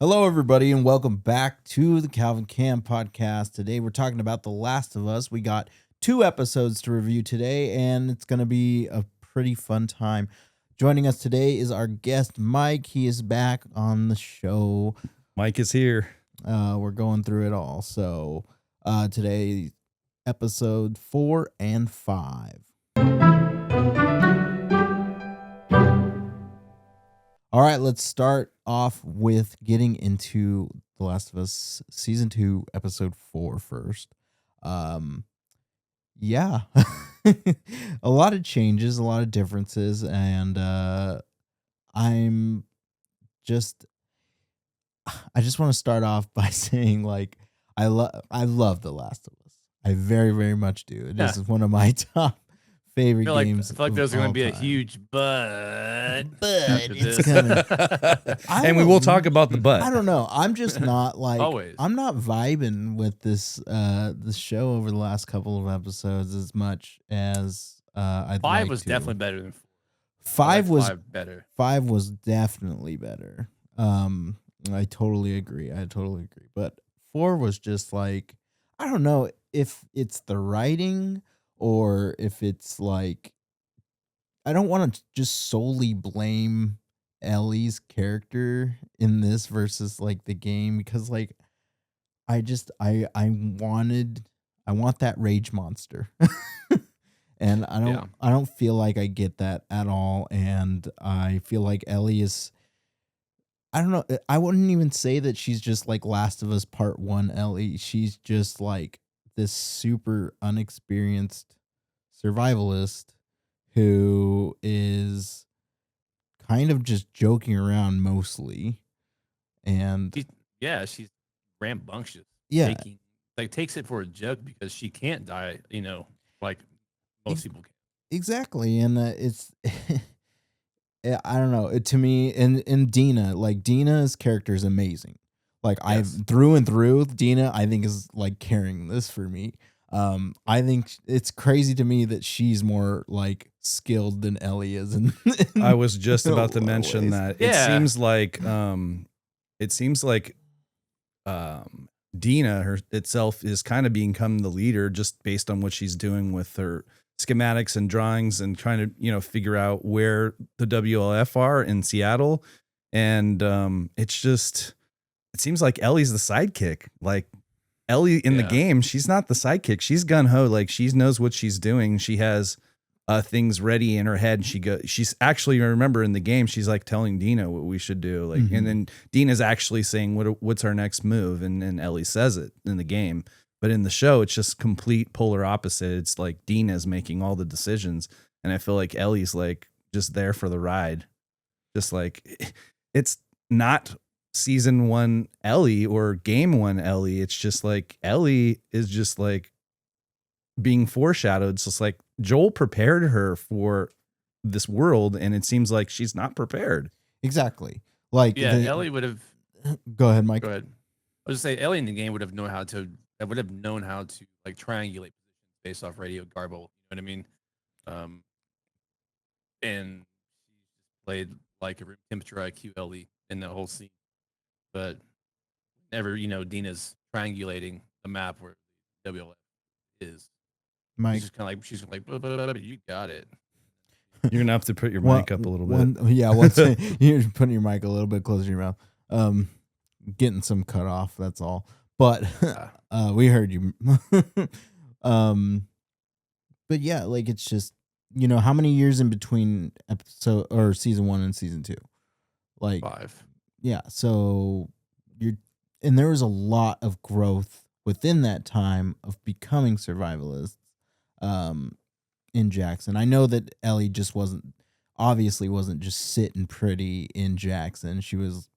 Hello, everybody, and welcome back to the Calvin Cam podcast. Today, we're talking about The Last of Us. We got 2 episodes to review today, and it's going to be a pretty fun time. Joining us today is our guest, Mike. He is back on the show. Mike is here. We're going through it all. So, today, episode 4 and 5. All right, let's start off with getting into The Last of Us Season 2, Episode 4 first. Yeah, a lot of changes, a lot of differences, and I just want to start off by saying, like, I love The Last of Us. I very, very much do. It is one of my top favorite games. I feel like there's going to be time. a huge but It's coming. And we will talk about the butt. I don't know. I'm just not like Always. I'm not vibing with this show over the last couple of episodes as much as I'd 5 like was to. definitely better than 4. 5 was 5 better. 5 was definitely better. I totally agree. But 4 was just like, I don't know if it's the writing or if it's like, I don't want to just solely blame Ellie's character in this versus like the game, because like I want that rage monster. And I don't feel like I get that at all. And I feel like Ellie is, I don't know, I wouldn't even say that she's just like Last of Us Part 1 Ellie. She's just like this super unexperienced survivalist who is kind of just joking around mostly. And she's rambunctious. yeah, Takes it for a joke because she can't die, like most people can. Exactly. And it's I don't know, to me, and Dina, like Dina's character is amazing. Like I've through and through, Dina I think is like carrying this for me. I think it's crazy to me that she's more like skilled than Ellie is. And I was just about to mention that. Yeah. It seems like Dina itself is kind of become the leader just based on what she's doing with her schematics and drawings and trying to, figure out where the WLF are in Seattle. And it seems like Ellie's the sidekick. Like Ellie in the game, she's not the sidekick. She's gun ho. Like she knows what she's doing. She has things ready in her head. She's actually, remember in the game, she's like telling Dina what we should do. Like, and then Dina's actually saying what's our next move, and Ellie says it in the game. But in the show, it's just complete polar opposite. It's like Dina's making all the decisions, and I feel like Ellie's like just there for the ride. Just like it's not season 1 Ellie or game 1 Ellie. It's just like Ellie is just like being foreshadowed. It's just like Joel prepared her for this world, and it seelike she's not prepared. Exactly. Like Ellie would have. Go ahead, Mike. Go ahead. I was just say Ellie in the game would have known how to like triangulate positions based off radio garble. You know what I mean? And she played like a room temperature IQ Ellie in that whole scene. But never, Dina's triangulating the map where WLF is. Mike, she's just like, blah, blah, blah, blah, you got it. You're gonna have to put your mic up a little bit. You're putting your mic a little bit closer to your mouth. Getting some cut off. That's all. But we heard you. But yeah, like it's just, how many years in between episode or season 1 and season 2? Like 5. Yeah, so there was a lot of growth within that time of becoming survivalists in Jackson. I know that Ellie just wasn't just sitting pretty in Jackson. She was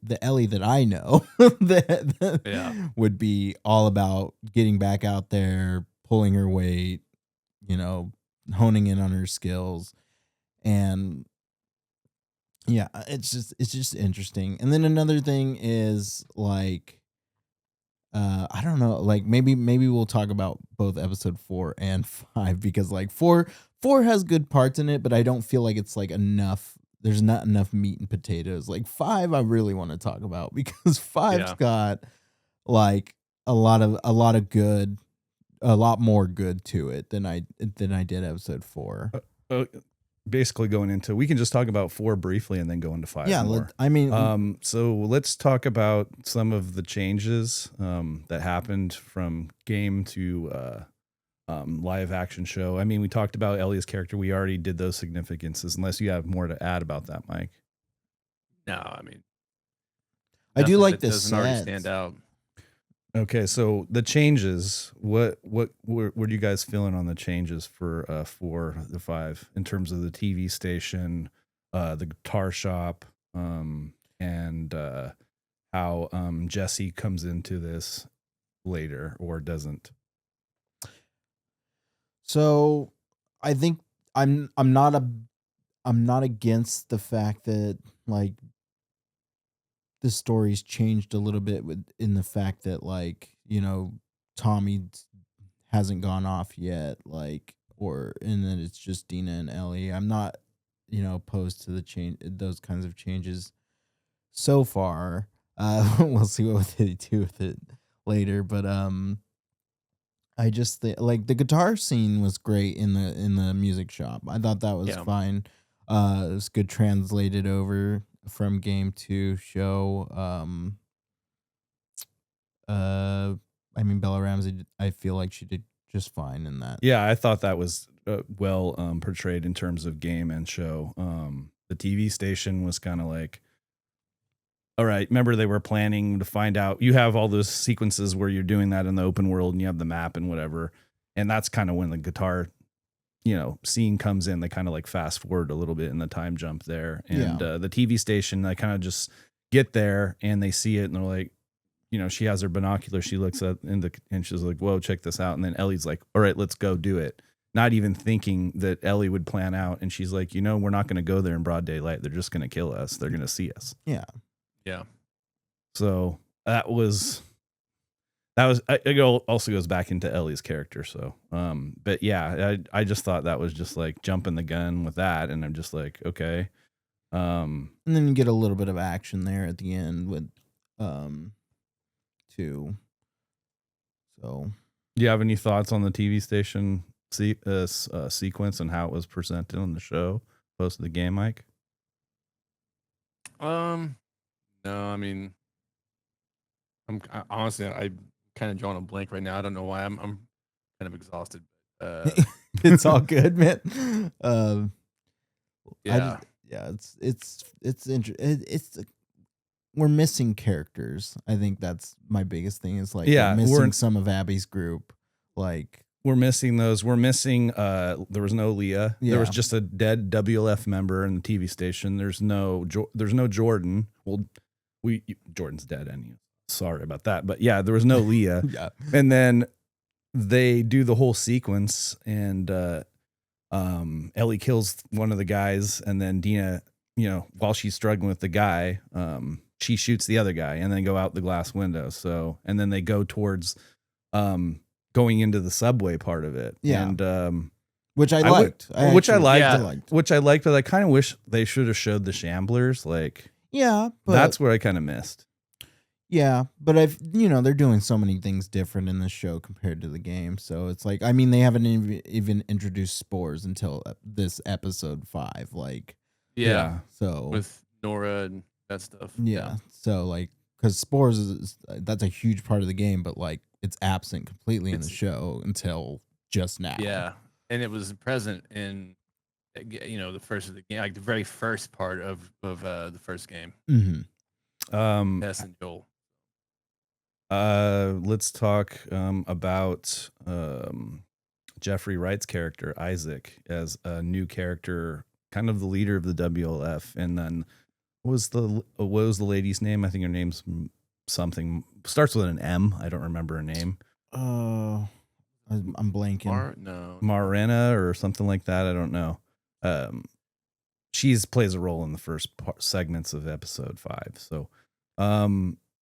the Ellie that I know that would be all about getting back out there, pulling her weight, honing in on her skills. And yeah, it's just interesting. And then another thing is like, I don't know, like maybe we'll talk about both episode 4 and 5, because like 4 has good parts in it, but I don't feel like it's like enough there's not enough meat and potatoes. Like 5, I really want to talk about because 5's got like a lot of good, a lot more good to it than I did episode 4. Basically going into, we can just talk about 4 briefly and then go into 5 more. I mean, so let's talk about some of the changes that happened from game to live action show. I mean, we talked about Ellie's character. We already did those significances, unless you have more to add about that, Mike. No, I mean, I do like this. Doesn't already stand out. Okay, so the changes. What are you guys feeling on the changes for the 5 in terms of the TV station, the guitar shop, and how Jesse comes into this later or doesn't? So I think I'm not against the fact that like the story's changed a little bit in the fact that like, you know, Tommy hasn't gone off yet, like, and then it's just Dina and Ellie. I'm not, you know, opposed to those kinds of changes so far. We'll see what they do with it later, but I just think like the guitar scene was great in the music shop. I thought that was fine. It was good translated over from game to show. I mean, Bella Ramsey, I feel like she did just fine in that. Yeah, I thought that was well portrayed in terms of game and show. The TV station was kind of like, all right, remember they were planning to find out. You have all those sequences where you're doing that in the open world and you have the map and whatever. And that's kind of when the guitar, you know, scene comes in. They kind of like fast forward a little bit in the time jump there. And the TV station, they kind of just get there and they see it and they're like, you know, she has her binocular. She looks at and she's like, whoa, check this out. And then Ellie's like, all right, let's go do it. Not even thinking that Ellie would plan out. And she's like, you know, we're not going to go there in broad daylight. They're just going to kill us. They're going to see us. Yeah. Yeah. So it also goes back into Ellie's character. So, but yeah, I just thought that was just like jumping the gun with that. And I'm just like, okay. And then you get a little bit of action there at the end with, too. So, do you have any thoughts on the TV station sequence and how it was presented on the show post the game, Mike? No, I mean, honestly, I'm kind of drawing a blank right now. I don't know why. I'm kind of exhausted. It's all good, man. It's we're missing characters. I think that's my biggest thing. Is like we're missing some of Abby's group. Like we're missing those. We're missing. There was no Leah. Yeah. There was just a dead WLF member in the TV station. There's no Jordan. Well, Jordan's dead, and sorry about that. But yeah, there was no Leah. Yeah. And then they do the whole sequence, and Ellie kills one of the guys, and then Dina, you know, while she's struggling with the guy, she shoots the other guy, and then go out the glass window. So, and then they go towards going into the subway part of it. Yeah. And which I liked. Which I liked, but I kind of wish they should have showed the Shamblers. Like, yeah, but that's where I kind of missed. Yeah, but they're doing so many things different in this show compared to the game. So it's like, I mean, they haven't even introduced spores until this episode 5. Like, yeah. So with Nora and that stuff. Yeah. So like, because spores that's a huge part of the game, but like it's absent completely in the show until just now. Yeah, and it was present in the first of the game, like the very first part of the first game. Mm-hmm. Tess and Joel. Let's talk about Jeffrey Wright's character Isaac as a new character, kind of the leader of the WLF. And then what was the lady's name? I think her name's something, starts with an M. I don't remember her name. I'm blanking. Marina or something like that. I don't know. She's plays a role in the first segments of episode 5. So,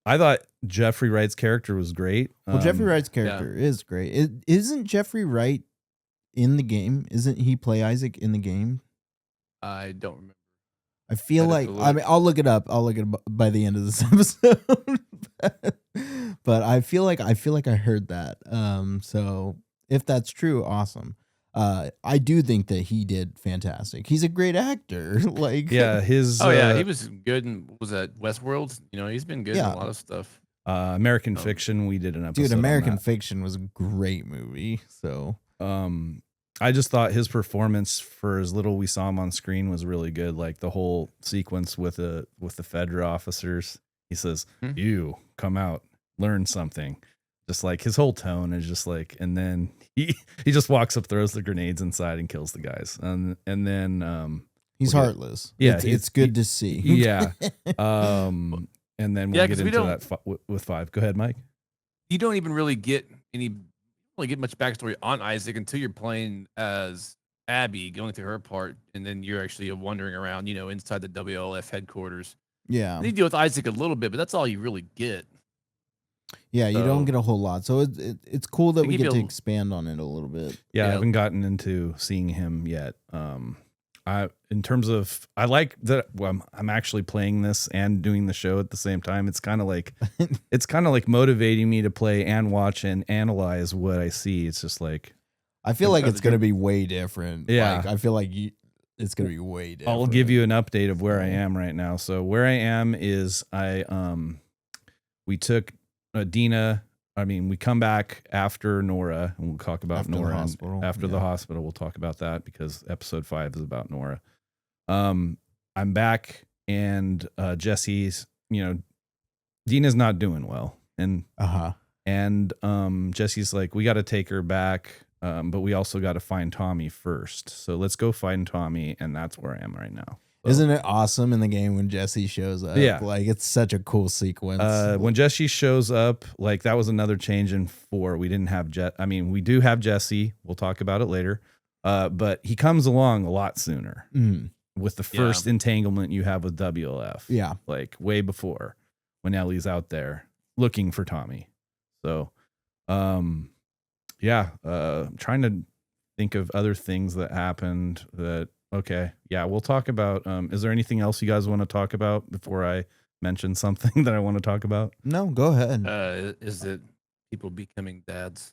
I thought Jeffrey Wright's character was great. Well, Jeffrey Wright's character is great. Isn't Jeffrey Wright in the game? Isn't he play Isaac in the game? I don't remember. I feel like I'll look it up. I'll look it up by the end of this episode. But I feel like I heard that. So if that's true, awesome. I do think that he did fantastic. He's a great actor. Like Yeah, his he was good in was that Westworld? He's been good in a lot of stuff. American Fiction, we did an episode. Dude, American Fiction was a great movie. So I just thought his performance for as little we saw him on screen was really good. Like the whole sequence with the Fedra officers. He says, "You come out, learn something." Just like his whole tone is just like, and then he just walks up, throws the grenades inside, and kills the guys. And then he's heartless. Yeah, it's good to see. Yeah. And then we'll get into that with 5. Go ahead, Mike. You don't even really get much backstory on Isaac until you're playing as Abby, going through her part, and then you're actually wandering around, inside the WLF headquarters. Yeah. And you deal with Isaac a little bit, but that's all you really get. Yeah, you don't get a whole lot. So it's cool that we get to expand on it a little bit. Yeah, I haven't gotten into seeing him yet. In terms of, I like that I'm actually playing this and doing the show at the same time. It's kind of like motivating me to play and watch and analyze what I see. It's just like, I feel like it's going to be way different. Yeah. Like, I feel like it's going to be way different. I'll give you an update of where I am right now. So where I am is we took Dina. I mean, we come back after Nora, and we'll talk about After Nora. the hospital. After the hospital, we'll talk about that because episode 5 is about Nora. I'm back, and Jesse's, Dina's not doing well, and Jesse's like, we got to take her back, but we also got to find Tommy first. So let's go find Tommy, and that's where I am right now. So, isn't it awesome in the game when Jesse shows up? Yeah. Like, it's such a cool sequence. When Jesse shows up, like, that was another change in 4. We didn't have we do have Jesse. We'll talk about it later. But he comes along a lot sooner with the first entanglement you have with WLF. Yeah. Like, way before when Ellie's out there looking for Tommy. So, I'm trying to think of other things that happened that, okay. Yeah, we'll talk about. Is there anything else you guys want to talk about before I mention something that I want to talk about? No, go ahead. Is it people becoming dads?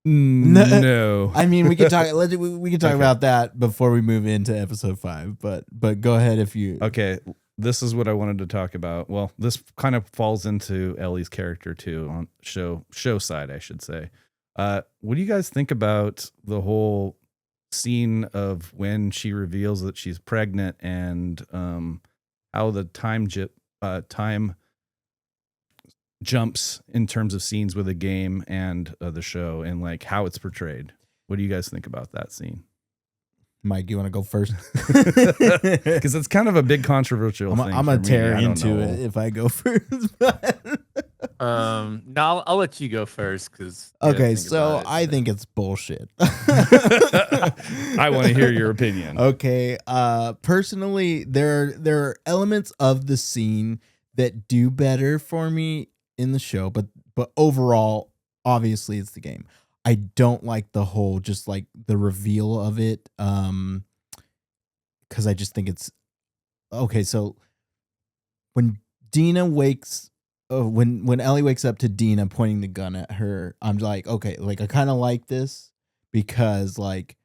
No. I mean, we can talk. We can talk about that before we move into episode 5. But go ahead if you. Okay, this is what I wanted to talk about. Well, this kind of falls into Ellie's character too, on show side, I should say. What do you guys think about the whole scene of when she reveals that she's pregnant and how the time jumps in terms of scenes with the game and the show, and like how it's portrayed? What do you guys think about that scene? Mike, you want to go first? Because it's kind of a big controversial thing. I'm gonna tear into it if I go first. No, I'll let you go first because. Okay, so I think it's bullshit. I want to hear your opinion. Okay, personally, there are elements of the scene that do better for me in the show, but overall, obviously, it's the game. I don't like the whole just like the reveal of it, because I just think it's okay. So when Dina wakes. When Ellie wakes up to Dina pointing the gun at her, I'm like, okay, like I kind of like this because like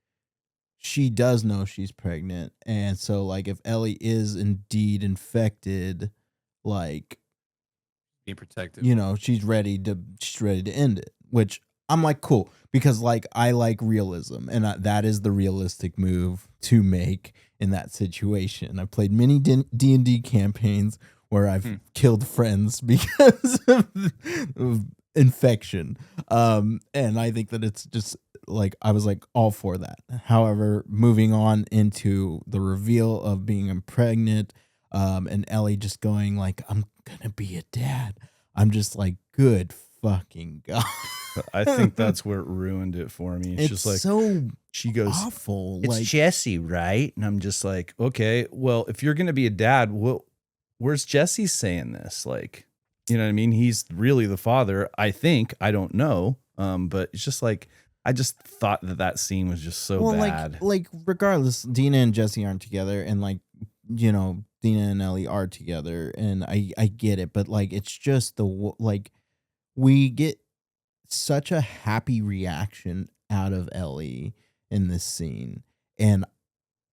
she does know she's pregnant, and so like if Ellie is indeed infected, like being protected, she's ready to end it, which I'm like cool because like I like realism, and that is the realistic move to make in that situation. I've played many D&D campaigns where I've killed friends because of infection. And I think that it's just like, I was like all for that. However, moving on into the reveal of being pregnant, and Ellie just going like, I'm going to be a dad. I'm just like, good fucking God. I think that's where it ruined it for me. It's just like, so she goes, awful. It's like, Jesse, right? And I'm just like, okay, well, if you're going to be a dad, where's Jesse saying this? Like, you know what I mean? He's really the father, I think. I don't know. But it's just like, I just thought that scene was just so bad. Like regardless, Dina and Jesse aren't together, and like Dina and Ellie are together, and I get it, but like it's just like we get such a happy reaction out of Ellie in this scene, and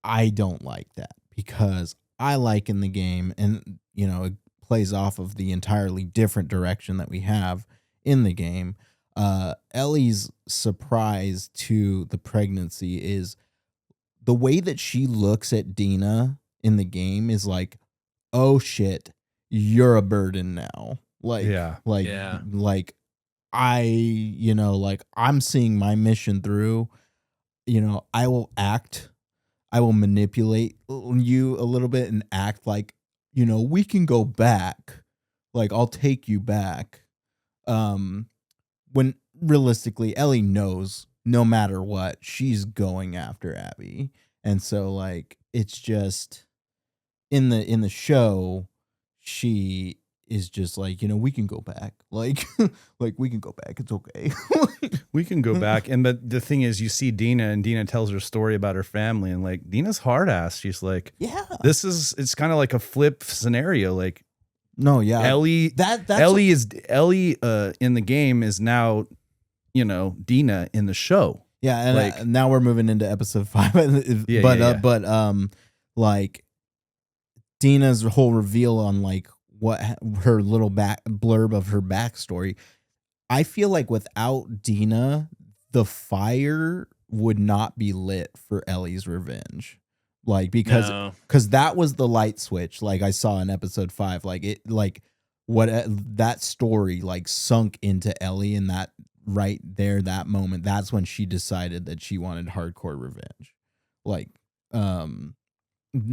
I don't like that because I like in the game, and it plays off of the entirely different direction that we have in the game. Ellie's surprise to the pregnancy is the way that she looks at Dina in the game is like, oh shit, you're a burden now. Yeah. Yeah. Like like I'm seeing my mission through. I will act, I will manipulate you a little bit and act like, we can go back. Like I'll take you back. Um, when realistically Ellie knows no matter what, she's going after Abby. And so like it's just in the show, she is just like, we can go back. Like like we can go back. It's okay. We can go back. And but the thing is, you see Dina, and Dina tells her story about her family, and like Dina's hard ass. She's like, Yeah. it's kind of like a flip scenario. Like No, yeah. Ellie That's Ellie in the game is now, Dina in the show. Yeah, and like- now we're moving into episode 5. Yeah, but yeah. like Dina's whole reveal on like what her little blurb of her backstory. I feel like without Dina, the fire would not be lit for Ellie's revenge. Like because that was the light switch. Like I saw in episode 5, like it, like what that story like sunk into Ellie, and that right there, that moment, that's when she decided that she wanted hardcore revenge. Like,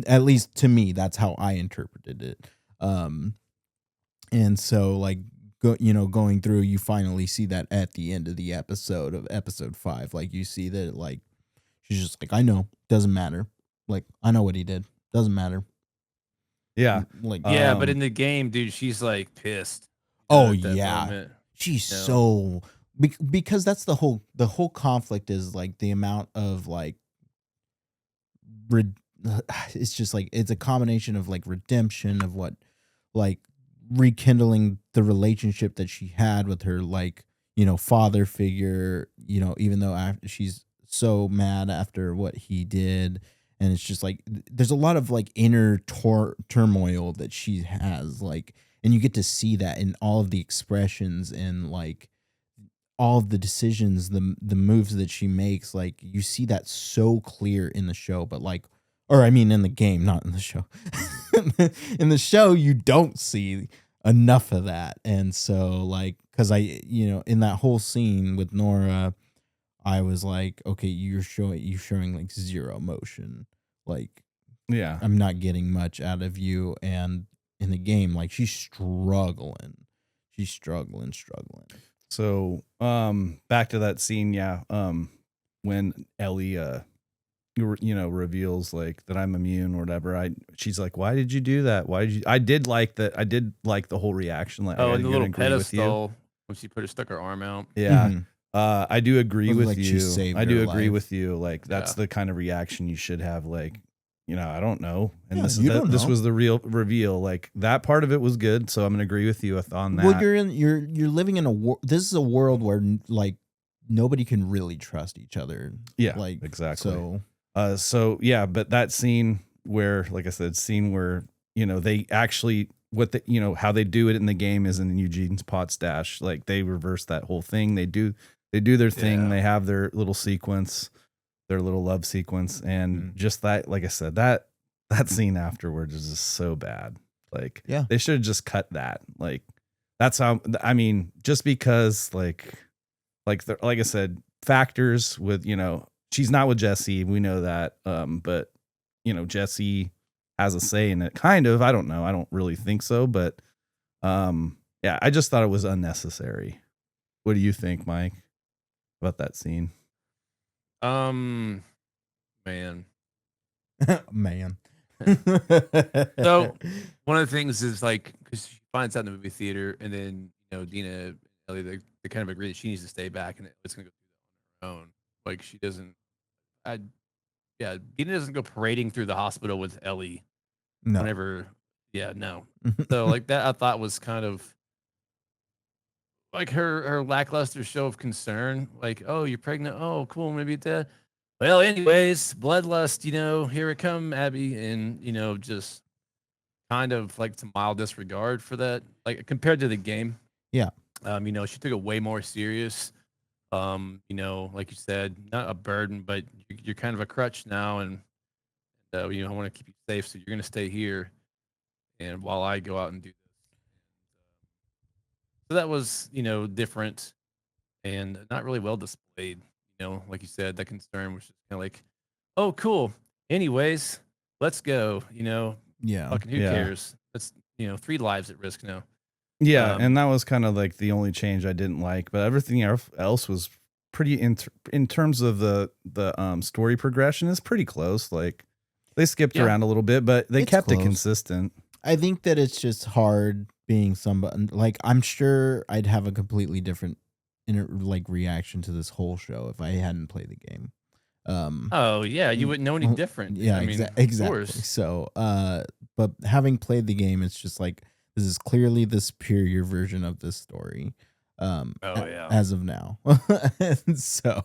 at least to me, that's how I interpreted it. And so like going through, you finally see that at the end of the episode of episode 5, like you see that like she's just like, I know, doesn't matter. Like I know what he did, doesn't matter. Yeah. Like yeah, but in the game, dude, she's like pissed. Oh at that yeah, moment. she's so because that's the whole conflict is like the amount of like it's just like it's a combination of like redemption of what like rekindling the relationship that she had with her like father figure, even though she's so mad after what he did, and it's just like there's a lot of like inner turmoil that she has, like, and you get to see that in all of the expressions and like all of the decisions, the moves that she makes. Like you see that so clear in the show, but like, or I mean in the game, not in the show. In the show you don't see enough of that. And so like, because I in that whole scene with Nora, I was like, okay, you're showing like zero emotion. Like, Yeah. I'm not getting much out of you. And in the game, like she's struggling. So, back to that scene, yeah. When Ellie, reveals like that I'm immune or whatever. She's like, "Why did you do that? Why did you?" I did like that. I did like the whole reaction. Like, Oh, I and the gotta little agree with you. pedestal when she stuck her arm out. Yeah. Mhm. I do agree It was with like she you. saved I do her agree life. with you. Like that's Yeah. the kind of reaction you should have. Like, I don't know. And Yeah, this you is don't this know. was the real reveal. Like that part of it was good. So I'm gonna agree with you on that. Well, you're living in this is a world where like nobody can really trust each other. Yeah, Like exactly. So Yeah, but that scene where, like I said, they actually how they do it in the game is in Eugene's pot stash. Like they reverse that whole thing. They do their thing. Yeah. They have their little sequence, their little love sequence, and just that, like I said, that scene afterwards is just so bad. Like, Yeah. they should have just cut that. Like, that's how. I mean, just because like I said, factors with she's not with Jesse. We know that. But Jesse has a say in it. Kind of. I don't know. I don't really think so. But yeah, I just thought it was unnecessary. What do you think, Mike, about that scene? Man. man. So one of the things is like because she finds out in the movie theater, and then Dina and Ellie they kind of agree that she needs to stay back and it's gonna go through on her own. Like she doesn't. Dina doesn't go parading through the hospital with Ellie No. whenever, yeah, no. So like that, I thought was kind of like her lackluster show of concern. Like, oh, you're pregnant. Oh, cool. Maybe dead. Well, anyways, bloodlust. Here it come, Abby, and just kind of like some mild disregard for that. Like compared to the game, Yeah. she took it way more serious. Like you said, not a burden, but you're kind of a crutch now, and I want to keep you safe, so you're gonna stay here, and while I go out and do this. So that was, different and not really well displayed. Like you said, that concern was just kind of like, oh, cool. Anyways, let's go. Yeah. Fucking who cares? That's 3 lives at risk now. Yeah, and that was kind of like the only change I didn't like, but everything else was pretty in terms of the story progression is pretty close. Like they skipped around a little bit, but they kept it consistent. I think that it's just hard being somebody like I'm sure I'd have a completely different reaction to this whole show if I hadn't played the game. Oh yeah, you wouldn't know any different. Yeah, I mean, exactly. So, but having played the game, it's just like this is clearly the superior version of this story. As of now. And so,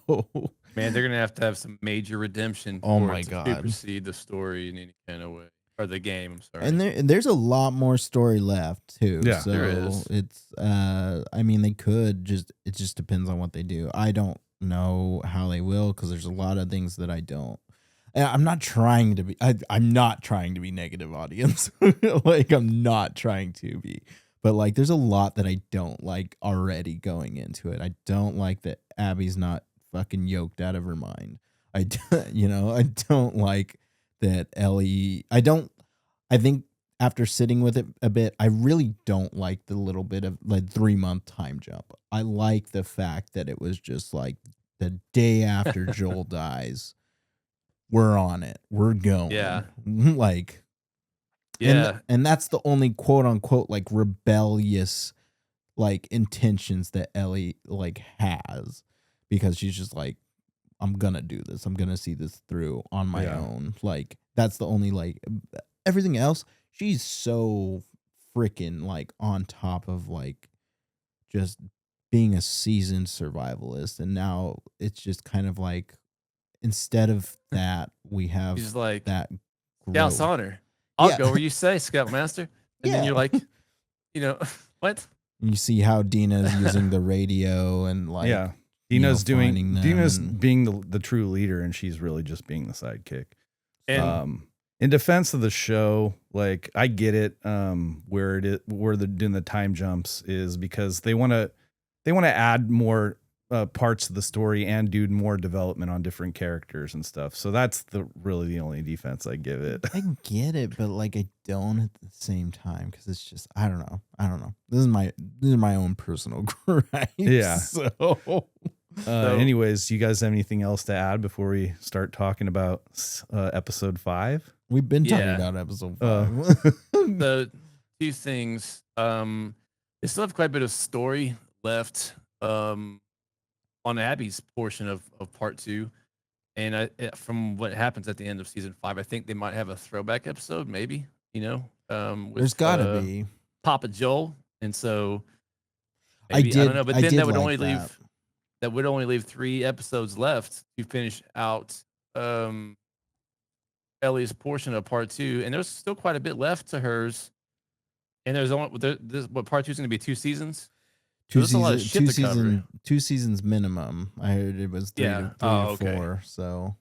man, they're gonna have to have some major redemption. Oh my God, supersede the story in any kind of way, or the game. I'm sorry. And there's a lot more story left too. Yeah, so there is. It's I mean, they could it just depends on what they do. I don't know how they will because there's a lot of things that I don't. I'm not trying to be. I'm not trying to be negative, audience. Like I'm not trying to be, but like there's a lot that I don't like already going into it. I don't like that Abby's not fucking yoked out of her mind. I don't like that Ellie. I think after sitting with it a bit, I really don't like the little bit of like 3-month time jump. I like the fact that it was just like the day after Joel dies. We're on it. We're going. Yeah. Like, yeah. And that's the only quote unquote like rebellious like intentions that Ellie like has, because she's just like, I'm gonna do this. I'm gonna see this through on my own. Like that's the only like everything else. She's so freaking like on top of like just being a seasoned survivalist, and now it's just kind of like, instead of that, we have She's like that Scout's growth. honor. I'll go where you say, Scoutmaster. And then you're like, what? You see how Dina's using the radio and like, Dina's Dina's and being the true leader, and she's really just being the sidekick. And in defense of the show, like I get it, where they're doing the time jumps is because they want to add more parts of the story and do more development on different characters and stuff. So that's really the only defense I give it. I get it, but like I don't at the same time, because it's just I don't know. This is my own personal gripe. Yeah. So anyways, you guys have anything else to add before we start talking about episode 5? We've been talking about episode 5. The 2 things, they still have quite a bit of story left on Abby's portion of part 2, and from what happens at the end of season 5, I think they might have a throwback episode, maybe. With, there's gotta be Papa Joel, and so maybe, I don't know, but then that would only leave 3 episodes left to finish out Ellie's portion of part 2, and there's still quite a bit left to hers. And there's part 2 is going to be 2 seasons. Two seasons minimum. I heard it was 3 to 4. So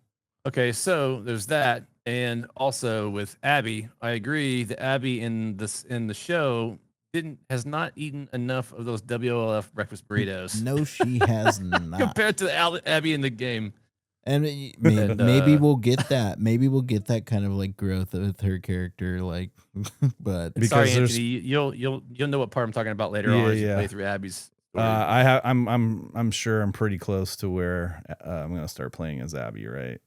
okay, so there's that, and also with Abby, I agree that Abby in the show has not eaten enough of those WLF breakfast burritos. No, she has not. Compared to Abby in the game. And maybe we'll get that. Maybe we'll get that kind of like growth with her character, like. But because sorry, Anthony, you'll know what part I'm talking about later on as you play through Abby's story. I'm sure I'm pretty close to where I'm gonna start playing as Abby, right?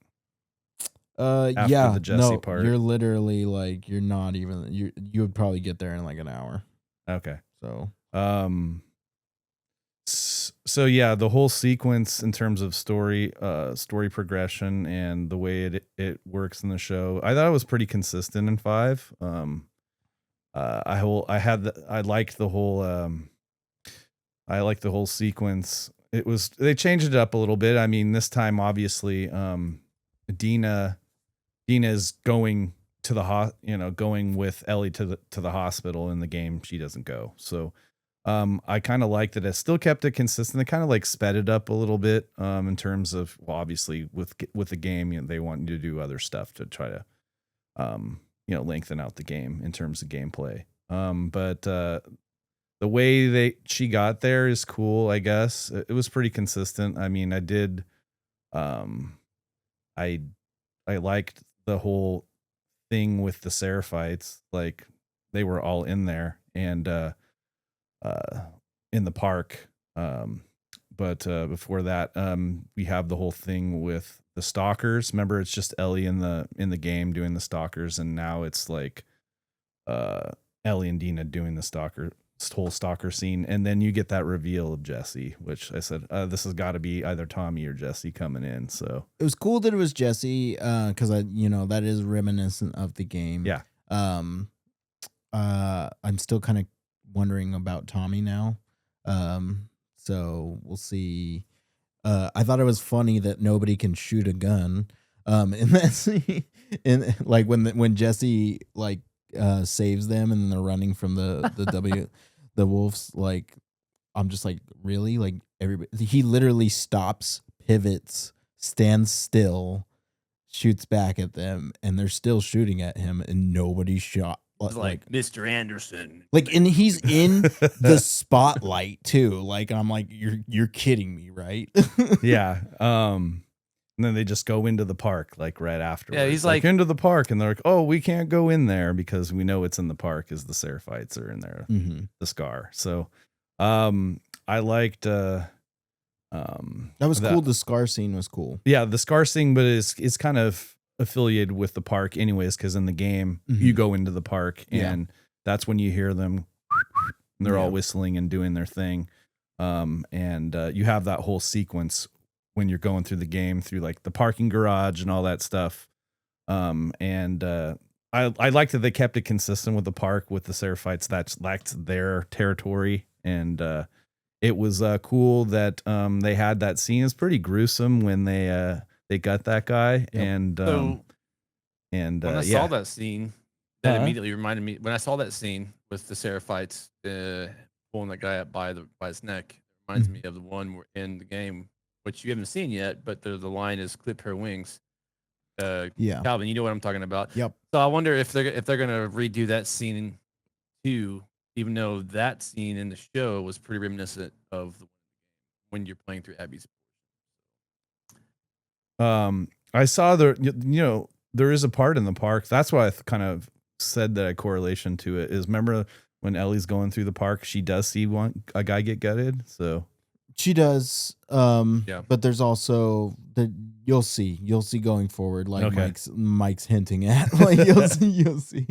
After the Jesse part. You're literally like you're not even you would probably get there in like an hour. Okay. So So yeah, the whole sequence in terms of story progression and the way it works in the show, I thought it was pretty consistent in 5. I liked the whole sequence. They changed it up a little bit. I mean, this time obviously Dina is going to going with Ellie to the hospital. In the game she doesn't go. So I kind of liked that it still kept it consistent. They kind of like sped it up a little bit in terms of, well, obviously with the game, they want you to do other stuff to try to lengthen out the game in terms of gameplay. But the way she got there is cool, I guess. It was pretty consistent. I mean, I did I liked the whole thing with the Seraphites. Like, they were all in there and in the park. But before that, we have the whole thing with the stalkers. Remember, it's just Ellie in the game doing the stalkers, and now it's like Ellie and Dina doing the whole stalker scene, and then you get that reveal of Jesse, which I said this has got to be either Tommy or Jesse coming in. So it was cool that it was Jesse, because that is reminiscent of the game. Yeah. I'm still kind of wondering about Tommy now. So we'll see. I thought it was funny that nobody can shoot a gun. In that scene, in like when Jesse like saves them and they're running from the the wolves. Like, I'm just like, really? Like, everybody, he literally stops, pivots, stands still, shoots back at them, and they're still shooting at him, and nobody shot. It's like Mr. Anderson. Like, and he's in the spotlight too. Like, I'm like, you're kidding me, right? yeah. And then they just go into the park like right afterwards. Yeah, he's like into the park, and they're like, "Oh, we can't go in there because we know it's in the park, as the Seraphites are in there, the Scar." So, I liked that was cool. The Scar scene was cool. Yeah, the Scar scene, but it's kind of affiliated with the park, anyways, because in the game you go into the park, and that's when you hear them. And they're all whistling and doing their thing, and you have that whole sequence when you're going through the game, through like the parking garage and all that stuff. And I liked that they kept it consistent with the park, with the Seraphites. That's their territory. And it was cool that they had that scene. It's pretty gruesome when they got that guy. Yep. And when I saw that scene, that immediately reminded me, when I saw that scene with the Seraphites pulling that guy up by his neck, it reminds me of the one in the game, which you haven't seen yet, but the line is "clip her wings." Calvin, you know what I'm talking about. Yep. So I wonder if they're gonna redo that scene too, even though that scene in the show was pretty reminiscent of when you're playing through Abby's. I saw there is a part in the park. That's why I kind of said that a correlation to it is, remember when Ellie's going through the park, she does see a guy get gutted. So she does. But there's also that you'll see going forward, like Mike's hinting at. Like, you'll see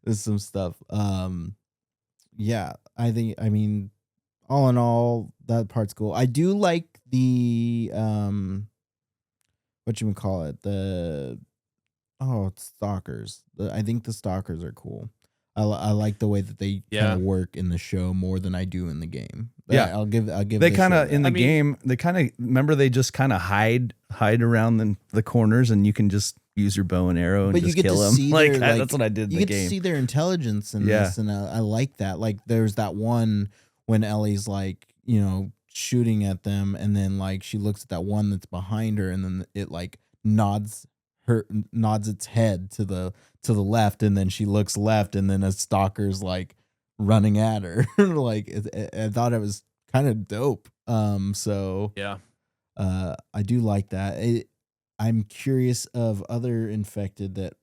there's some stuff. I mean, all in all, that part's cool. I do like the what you would call it, it's stalkers. I think the stalkers are cool. I like the way that they kind of work in the show more than I do in the game. Yeah, I'll give. They kind of in the game. They kind of remember. They just kind of hide around the corners, and you can just use your bow and arrow and just kill them. That's what I did in the game. You get to see their intelligence in this, and I like that. Like, there's that one when Ellie's like, shooting at them, and then like she looks at that one that's behind her, and then it like nods its head to the left, and then she looks left, and then a stalker's like running at her. Like, I thought it was kind of dope. I do like that. I'm curious of other infected that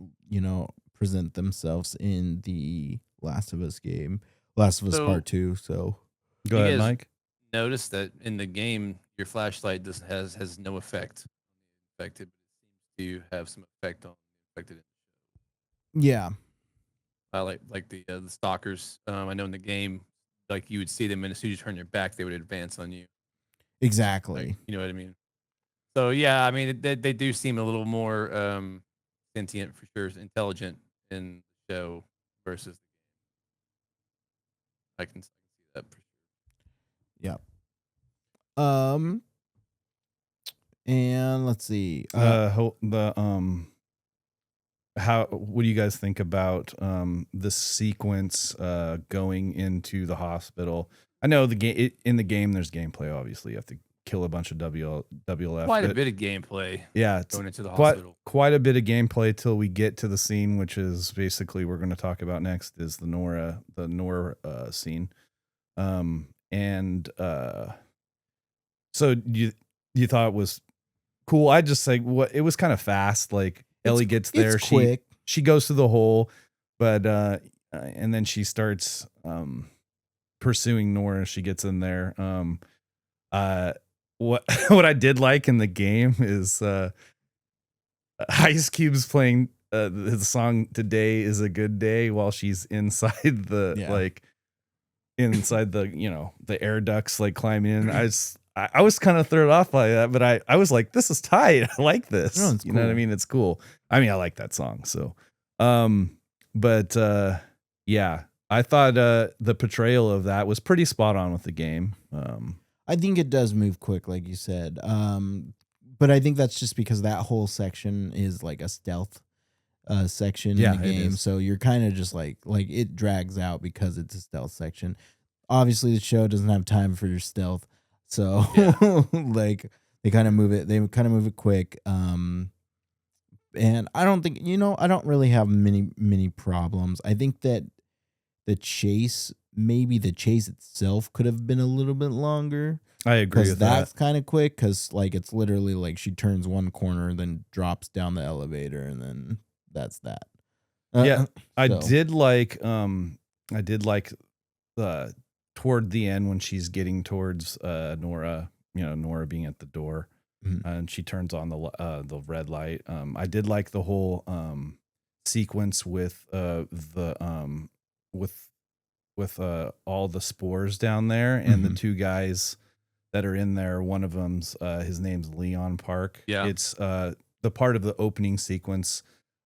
present themselves in the Last of Us game, Last of Us Part 2. So go ahead, Mike. Notice that in the game your flashlight has no effect on the infected. To have some effect on the infected. Yeah. Like the stalkers. I know in the game, like, you would see them, and as soon as you turn your back, they would advance on you. Exactly. Like, you know what I mean? So yeah, I mean they do seem a little more sentient for sure, intelligent in the show versus I can see that for sure. Yeah. Um, and let's see. How what do you guys think about the sequence going into the hospital? I know the game in the game there's gameplay, obviously you have to kill a bunch of WLF, Quite a but bit of gameplay yeah, it's going into the quite hospital. quite a bit of gameplay till we get to the scene, which is basically we're going to talk about next, is the Nora scene. And so you thought it was cool? I just like what it was kind of fast. Like Ellie gets there, It's quick. she goes through the hole, but and then she starts pursuing Nora. She gets in there. What what I did like in the game is Ice Cube's playing the song "Today Is a Good Day" while she's inside the like inside the the air ducts, like climbing in. I was kind of thrown off by that, but I was like, this is tight. I like this. No, it's you know what I cool. mean? It's cool. I mean, I like that song. So, but yeah, I thought the portrayal of that was pretty spot on with the game. I think it does move quick, like you said. But I think that's just because that whole section is like a stealth section in the game. So you're kind of just like it drags out because it's a stealth section. Obviously, the show doesn't have time for your stealth. So like they kind of move it quick. And I don't think, I don't really have many problems. I think that maybe the chase itself could have been a little bit longer. I agree with that. That's kind of quick because like it's literally like she turns one corner, then drops down the elevator, and then that's that. Yeah, I did like toward the end when she's getting towards Nora, Nora being at the door, and she turns on the red light. I did like the whole sequence with with all the spores down there, and the two guys that are in there. One of them's his name's Leon Park. Yeah, it's the part of the opening sequence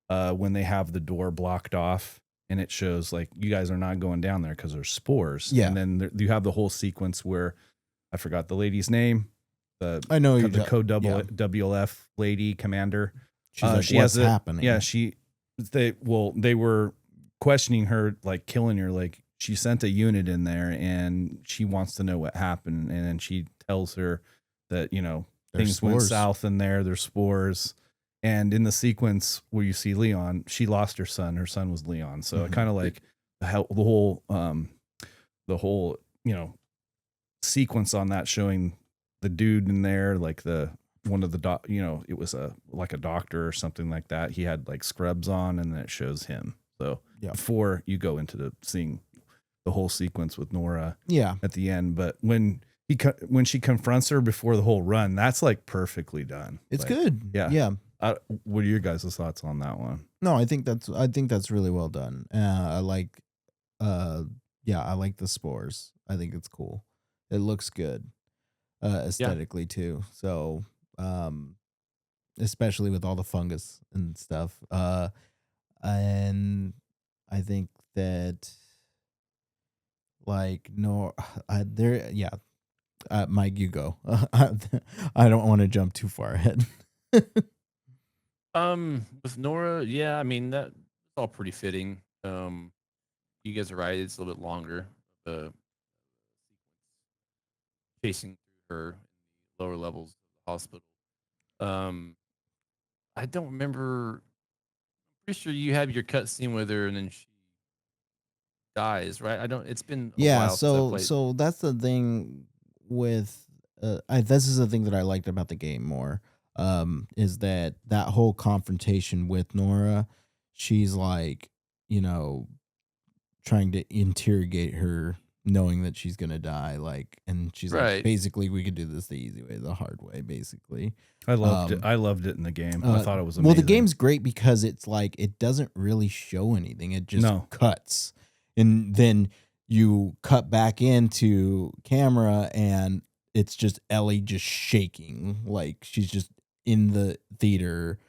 when they have the door blocked off. And it shows like you guys are not going down there because there's spores. Yeah. And then you have the whole sequence where I forgot the lady's name. I know the code WLF lady commander. She's like, what's happening? Yeah, they were questioning her, like killing her. Like she sent a unit in there and she wants to know what happened. And then she tells her that, things went south in there. There's spores. And in the sequence where you see Leon, she lost her son. Her son was Leon. So it kind of like the whole sequence on that, showing the dude in there, like one of the it was like a doctor or something like that. He had like scrubs on, and then it shows him. So before you go into seeing the whole sequence with Nora, at the end, but when she confronts her before the whole run, that's like perfectly done. It's like, good. Yeah. What are your guys' thoughts on that one? No, I think that's really well done. I like the spores. I think it's cool. It looks good aesthetically too. So especially with all the fungus and stuff. And I think that like Mike, you go. I don't want to jump too far ahead. With Nora, yeah, I mean that's all pretty fitting. You guys are right; it's a little bit longer. Chasing through her in the lower levels of the hospital. I don't remember. I'm pretty sure you have your cut scene with her, and then she dies, right? I don't. It's been a while. So that's the thing with. This is the thing that I liked about the game more. Is that whole confrontation with Nora? She's like, trying to interrogate her, knowing that she's gonna die. Like, and she's like, basically, we could do this the easy way, the hard way. Basically, I loved it. I loved it in the game. I thought it was amazing. Well, the game's great because it's like it doesn't really show anything. It just cuts, and then you cut back into camera, and it's just Ellie just shaking, like she's just in the theater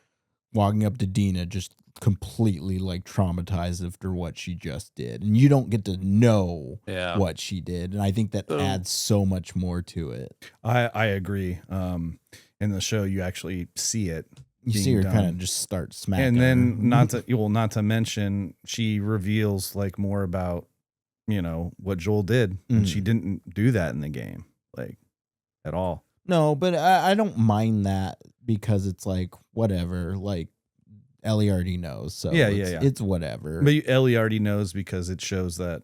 walking up to Dina, just completely like traumatized after what she just did, and you don't get to know Yeah. what she did, and I think that So adds so much more to it. I agree. In the show, you actually see it You being see her kind of done. just start smacking, And then her. not to mention, she reveals like more about, you know, what Joel did, and she Mhm. didn't do that in the game, like, at all. No, but I don't mind that because it's like whatever, like Ellie already knows, so Yeah, yeah, yeah. it's whatever. But Ellie already knows because it shows that.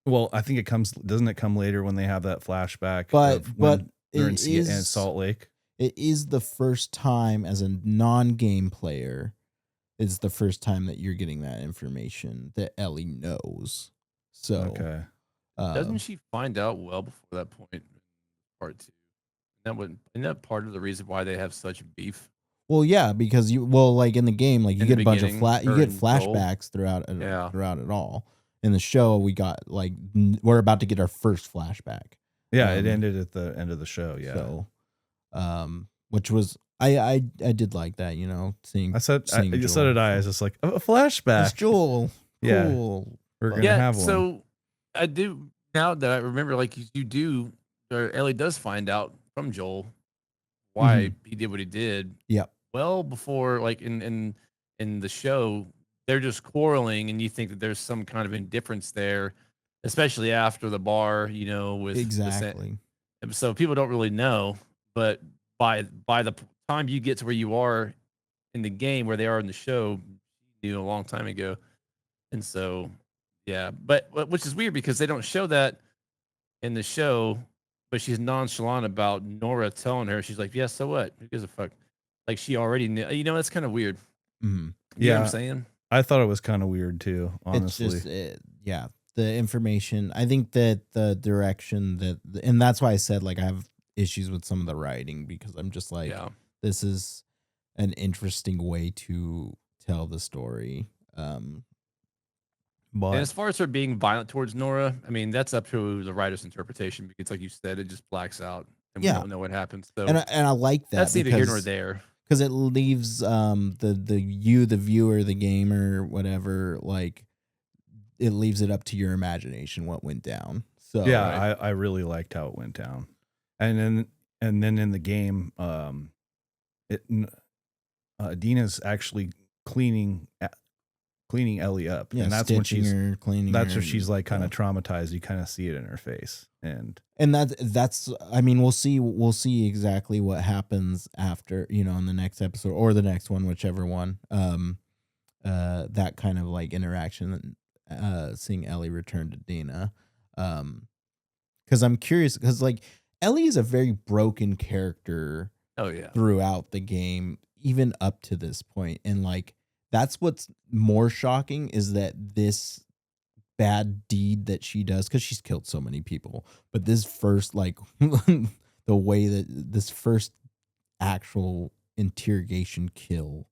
Well, I think it comes. Doesn't it come later when they have that flashback But of when they're it in is Salt Lake? it is the first time as a non-game player. It's the first time that you're getting that information that Ellie knows. So, Okay. doesn't she find out well before that point in part two? Isn't that part of the reason why they have such beef well, yeah, because like in the game, like you in the get a bunch of beginning? you Her get and Joel. flashbacks throughout Yeah. throughout it all. In the show, we got like we're about to get our first flashback. Yeah, it ended at the end of the show. Yeah. So, which was I did like that, you know, seeing So Joel. did I. It's just like a flashback. It's Joel. Yeah. Cool. We're But- gonna Yeah. have one. So I do now that I remember, like you do, or Ellie does find out from Joel why he did what he did. Yep. Well before, like in the show, they're just quarreling, and you think that there's some kind of indifference there, especially after the bar, you know, with Exactly. so people don't really know, but by the time you get to where you are in the game, where they are in the show, you know, a long time ago, and so yeah, but which is weird because they don't show that in the show, but she's nonchalant about Nora telling her. She's like, "Yeah, so what? Who gives a fuck?" Like she already knew. You know, that's kind of weird. Mhm. You know what I'm Yeah. saying? I thought it was kind of weird too, honestly. It's just yeah, the information. I think that the direction and that's why I said like I have issues with some of the writing because I'm just like Yeah. this is an interesting way to tell the story. And But as far as her being violent towards Nora, I mean, that's up to the writer's interpretation because, like you said, it just blacks out and we yeah, don't know what happens. So and I like that that's neither here nor there. because it leaves the viewer, the gamer, whatever, like it leaves it up to your imagination what went down. So Yeah, Right. I really liked how it went down. And then in the game, it Dina's actually cleaning Ellie up, yeah, and that's when stitching her, cleaning that's her, where she's like kind of yeah. traumatized. You kind of see it in her face, and That's I mean we'll see exactly what happens after, you know, in the next episode or the next one, whichever one. That kind of like interaction, seeing Ellie return to Dina. Because I'm curious because like Ellie is a very broken character Oh yeah. throughout the game, even up to this point. And like that's what's more shocking is that this bad deed that she does, because she's killed so many people, but this first like the way that this first actual interrogation kill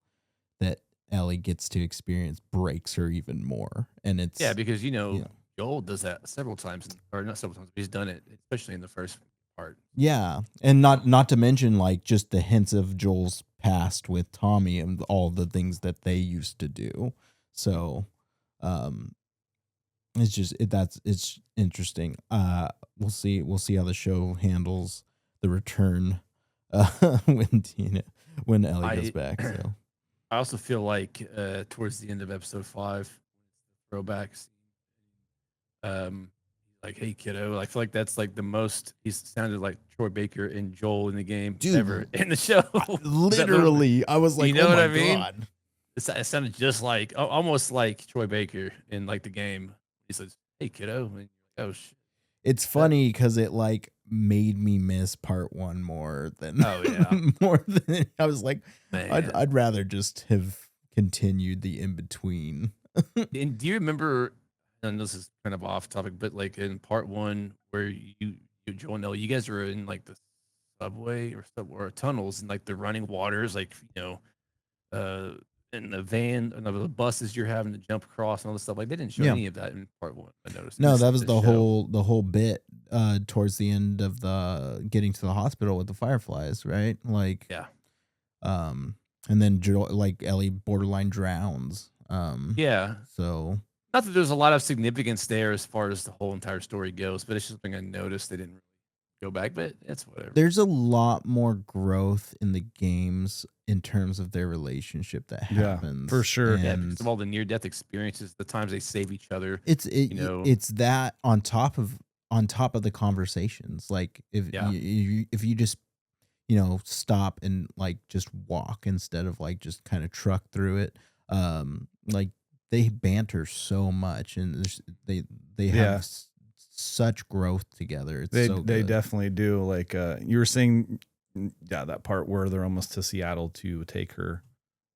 that Ellie gets to experience breaks her even more. And it's Yeah, because you know yeah. Joel does that several times, or not several times, but he's done it, especially in the first part. Yeah, and not to mention like just the hints of Joel's past with Tommy and all the things that they used to do. So, um, it's interesting. We'll see how the show handles the return, when Ellie goes I back. So I also feel like towards the end of episode 5, throwbacks, um, like, "Hey kiddo," I feel like that's like the most he sounded like Troy Baker and Joel in the game Dude, ever in the show. literally, I was like, You know oh what my I mean? god. It sounded just like almost like Troy Baker in like the game. He says, "Hey kiddo," and you're like, "Oh shit." It's funny because it like made me miss part one more than Oh yeah, more than I was like, man. I'd rather just have continued the in between. And do you remember? And this is kind of off topic, but like in part 1, where Joel and Ellie, you guys were in like the subway or tunnels and like the running waters, like you know, in the van and the buses you're having to jump across and all this stuff. Like they didn't show Yeah. any of that in part 1. I noticed. No, This that was show. the whole bit. towards the end of the getting to the hospital with the fireflies, right? Like, Yeah. And then like Ellie borderline drowns. Yeah. So Not that there's a lot of significance there as far as the whole entire story goes, but it's just something I noticed. They didn't really go back, but it's whatever. there's a lot more growth in the games in terms of their relationship that happens. for sure. Yeah, And because of all the near-death experiences, the times they save each other. it's that on top of the conversations. Like if you just stop and like just walk instead of like just kind of truck through it. Like they banter so much, and they have such growth together. It's they definitely do. Like you were saying, that part where they're almost to Seattle to take her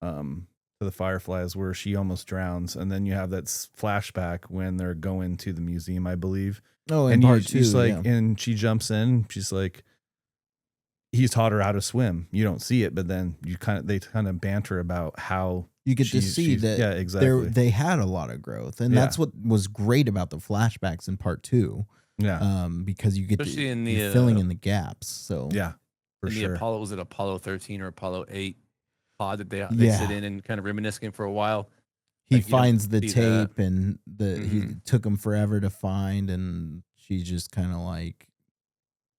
to the fireflies, where she almost drowns, and then you have that flashback when they're going to the museum, I believe. Oh, and part she's two, like, and she jumps in. She's like, he's taught her how to swim. You don't see it, but then they kind of banter about how you get to see that. Yeah, exactly. They had a lot of growth, and that's what was great about the flashbacks in part 2. Yeah. Because you get Especially in you're the, filling in the gaps. So yeah, for in the sure. Apollo, was it Apollo 13 or Apollo 8 pod that they Yeah. sit in and kind of reminiscing for a while? he Like, you don't finds the see tape, that. and he Mhm. took him forever to find, and she's just kind of like,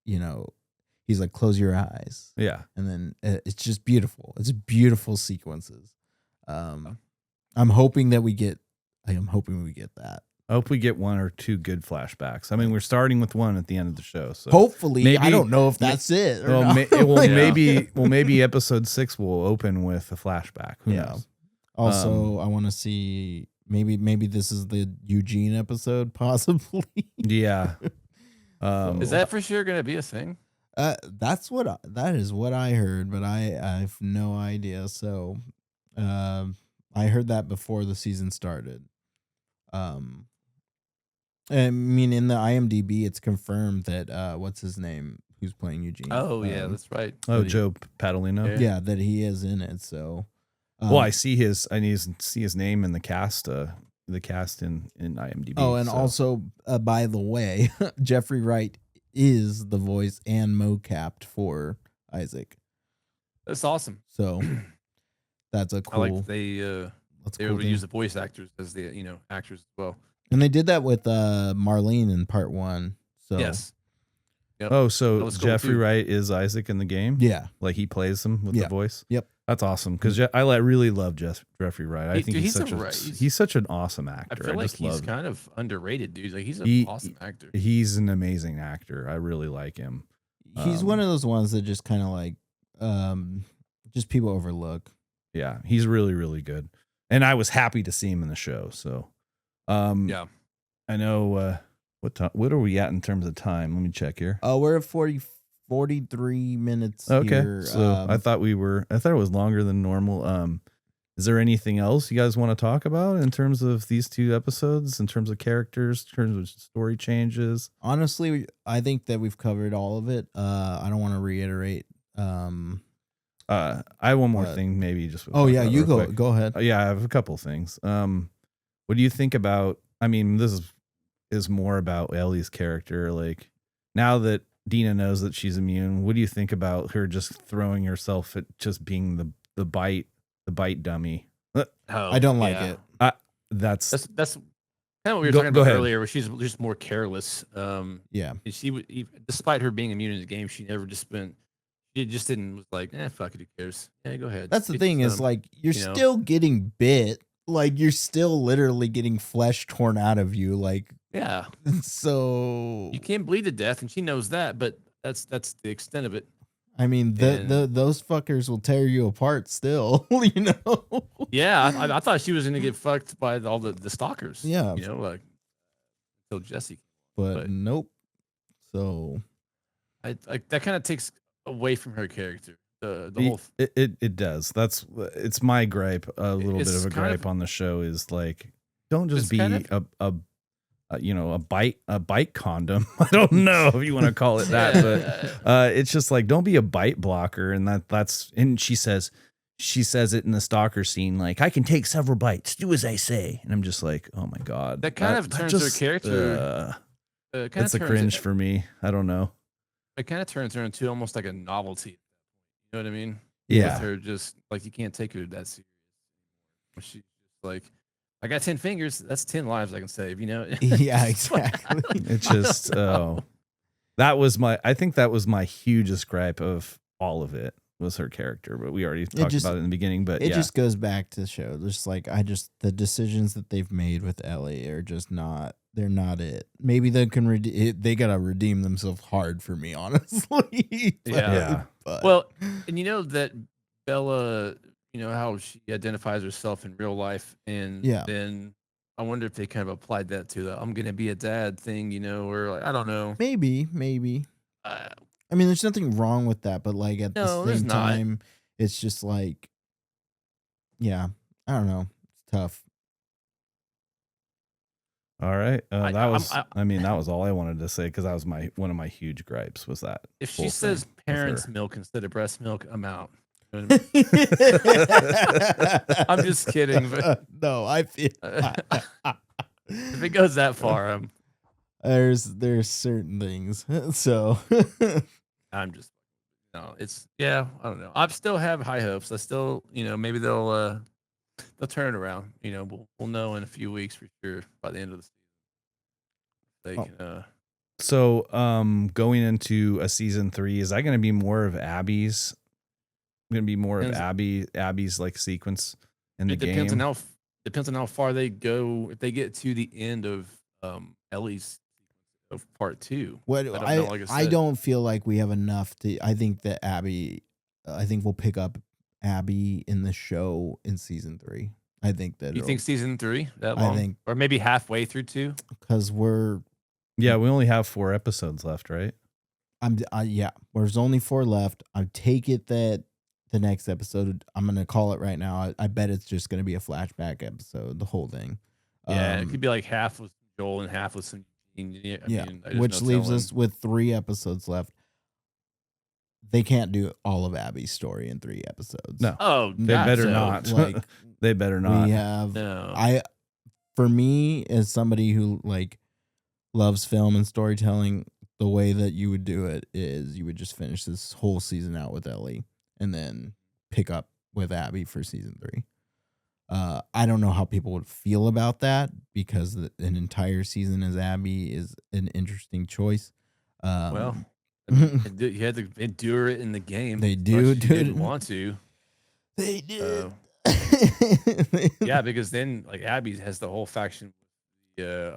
he's like, close your eyes. Yeah. And then it's just beautiful. It's beautiful sequences. I'm hoping we get that. I hope we get one or two good flashbacks. I mean, we're starting with one at the end of the show, so Hopefully, maybe, I don't know if that's it. Or well, not. maybe episode 6 will open with a flashback. Who knows? Also, I want to see maybe this is the Eugene episode, possibly. Yeah. Is that for sure going to be a thing? That is what I heard, but I have no idea. So, I heard that before the season started. I mean, in the IMDb, it's confirmed that what's his name, who's playing Eugene? Oh yeah, that's right. Joe Padalino. Yeah, that he is in it. So, well, I need to see his name in the cast. The cast in IMDb. Oh, and also, by the way, Jeffrey Wright is the voice and mocapped for Isaac. That's awesome. So that's a cool. I like they were able to use the voice actors as the actors as well. And they did that with Marlene in part 1. So yes. Yep. Oh, so Cool Jeffrey too. Wright is Isaac in the game? Yeah. Like he plays him with the voice? Yep. That's awesome, because I really love Jeffrey Wright. I think he's such an awesome actor. I feel like he's kind of underrated, dude. Like he's an awesome actor. He's an amazing actor. I really like him. He's one of those ones that just kind of like just people overlook. Yeah, he's really, really good. And I was happy to see him in the show. So yeah. I know what are we at in terms of time? Let me check here. We're at 43 minutes. Okay. Here. So I thought it was longer than normal. Is there anything else you guys want to talk about in terms of these 2 episodes, in terms of characters, in terms of story changes? Honestly, I think that we've covered all of it. I don't want to reiterate. I have one more thing, maybe just. Oh yeah, you go ahead. Yeah, I have a couple things. What do you think about? I mean, this is more about Ellie's character. Like, now that Dina knows that she's immune, what do you think about her just throwing herself at just being the bite dummy? I don't like it. That's kind of what we were talking about earlier, where she's just more careless. Yeah. And she, despite her being immune in the game, she never just didn't was like, fuck it, who cares? Yeah, go ahead. That's the thing is, like, you're still getting bit. Like, you're still literally getting flesh torn out of you. Like, yeah. So you can't bleed to death, and she knows that, but that's the extent of it. I mean, those fuckers will tear you apart still, Yeah, I thought she was gonna get fucked by all the stalkers. Yeah. Like until Jesse. But nope. So that kind of takes away from her character. The whole it does. It's my gripe. A little bit of a gripe on the show is like, don't just be a bite condom. I don't know if you want to call it that, but it's just like, don't be a bite blocker. And and she says it in the stalker scene, like, I can take several bites, do as I say. And I'm just like, oh my God. That kind of turns her character kind That's of a turns cringe it. for me. I don't know. It kind of turns her into almost like a novelty. You know what I mean? Yeah. With her, just like you can't take her that serious. She's just like, I got 10 fingers. That's 10 lives I can save. You know? Yeah, Just like, exactly. It's just I think that was my hugest gripe of all of it was her character, but we already talked just- about it in the beginning. But It yeah, just goes back to the show. Just like the decisions that they've made with Ellie are just not. They're not it. Maybe they can they gotta redeem themselves hard for me, honestly. Yeah. But, well, and you know that Bella, you know how she identifies herself in real life, and Yeah. then I wonder if they kind of applied that to the "I'm gonna be a dad" thing, you know, or like I don't know. maybe. Uh, I mean, there's nothing wrong with that, but like at the No, there's same not. time, it's just like, yeah, I don't know. It's tough. all right. I- That I'm- was I- that was all I wanted to say because that was one of my huge gripes was that. if she whole says thing with parents' her. milk instead of breast milk, I'm out. You know what I mean? I'm just kidding, but No, I feel if it goes that far, there's certain things. So I'm just it's I don't know. I still have high hopes. I still, maybe they'll turn it around. We'll know in a few weeks for sure by the end of the season. They can, So, going into a season 3, is that going to be more of Abby's? Going to be more of Abby's like sequence in the it game. Depends on how far they go. If they get to the end of Ellie's of part 2, what I don't feel like we have enough to. I think that I think we'll pick up Abby in the show in season 3. I think that you think season 3 that long, I think, or maybe halfway through 2, because we only have 4 episodes left, right? There's only 4 left. I take it that the next episode, I'm gonna call it right now. I bet it's just gonna be a flashback episode, the whole thing. Yeah, it could be like half with Joel and half with some. I mean, which leaves us with 3 episodes left. They can't do all of Abby's story in 3 episodes. No. Oh, They better not. Like, they better not. We have no. For me, as somebody who like loves film and storytelling, the way that you would do it is you would just finish this whole season out with Ellie and then pick up with Abby for season 3. I don't know how people would feel about that because an entire season as Abby is an interesting choice. Well, I mean, you had to endure it in the game. They do. Didn't want to. They did. Yeah, because then like Abby has the whole faction. They're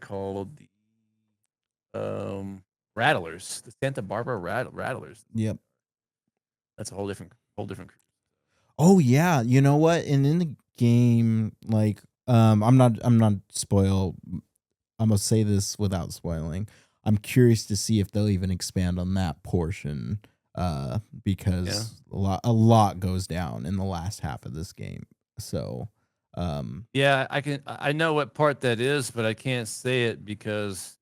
called the Rattlers, the Santa Barbara Rattlers. Yep. That's a whole different crew. Oh yeah, you know what? And in the game, like, I'm not spoil. I'm gonna say this without spoiling. I'm curious to see if they'll even expand on that portion, because a lot goes down in the last half of this game. So, yeah, I know what part that is, but I can't say it because,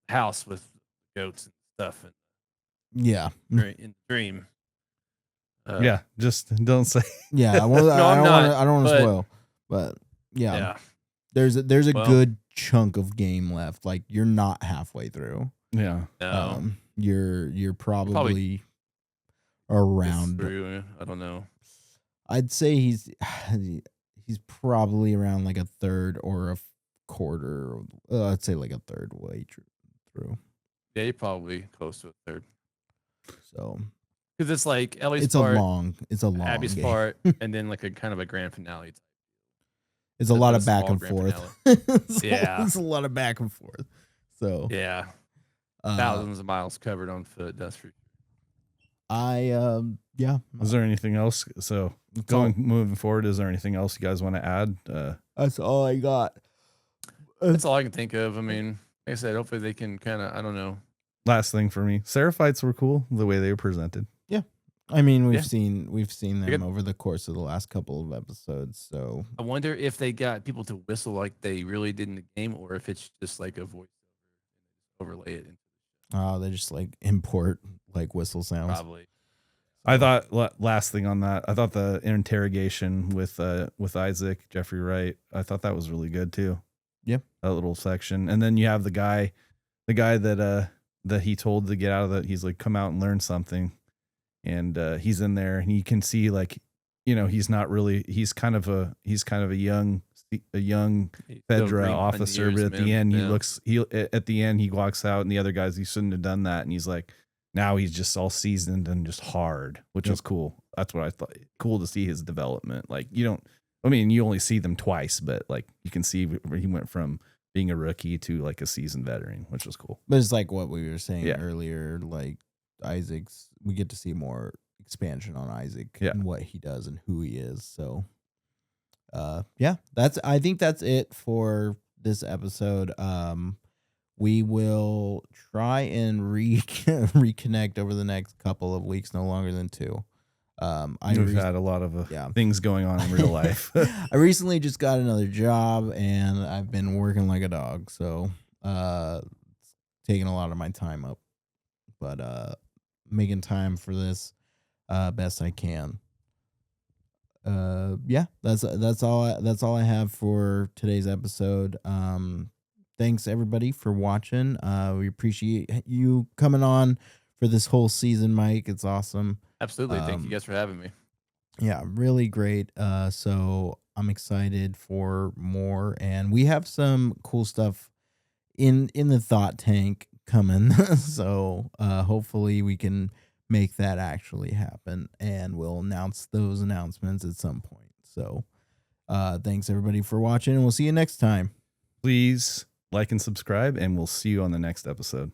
house with goats and stuff, and yeah, in the dream. Yeah, just don't say. Yeah, I don't want to spoil, but yeah. There's a good chunk of game left. Like, you're not halfway through. Yeah. No. You're probably around. Through, I don't know. I'd say he's probably around like a third or a quarter. I'd say like a third way through. Yeah, you're probably close to a third. So, because it's like Ellie's it's part, a long Abby's game. part, and then like a kind of a grand finale. It's a lot of back and forth. It's a lot of back and forth. So yeah, thousands of miles covered on foot. That's for sure. Yeah. Is there anything else? So moving forward, is there anything else you guys want to add? That's all I got. That's all I can think of. I mean, like I said, hopefully they can kind of, I don't know. Last thing for me, Seraphites were cool the way they were presented. Yeah. I mean, we've seen them over the course of the last couple of episodes. So I wonder if they got people to whistle like they really did in the game, or if it's just like a voice overlay it. They just like import like whistle sounds. Probably. I thought last thing on that, I thought the interrogation with Isaac Jeffrey Wright, I thought that was really good too. Yeah. a little section, and then you have the guy that he told to get out of the. He's like, come out and learn something, and he's in there, and you can see like, he's not really. He's kind of a young He's still Fedra green behind the officer, ears, but at man. the end Yeah. at the end he walks out, and the other guys, he shouldn't have done that, and he's like, now he's just all seasoned and just hard, which Yep. is cool. That's what I thought. Cool to see his development. Like, you only see them twice, but like you can see where he went from being a rookie to like a seasoned veteran, which was cool. But it's like what we were saying Yeah. earlier, like Isaac's, we get to see more expansion on Isaac Yeah. and what he does and who he is. So, yeah, I think that's it for this episode. We will try and reconnect over the next couple of weeks, no longer than 2. We've had a lot of things going on in real life. I recently just got another job and I've been working like a dog, so it's taking a lot of my time up. But making time for this best I can. Yeah, that's all I have for today's episode. Thanks everybody for watching. We appreciate you coming on for this whole season, Mike. It's awesome. Absolutely. Thank you guys for having me. Yeah, really great. So I'm excited for more, and we have some cool stuff in the thought tank coming. So hopefully we can make that actually happen, and we'll announce those announcements at some point. So thanks everybody for watching, and we'll see you next time. Please like and subscribe, and we'll see you on the next episode.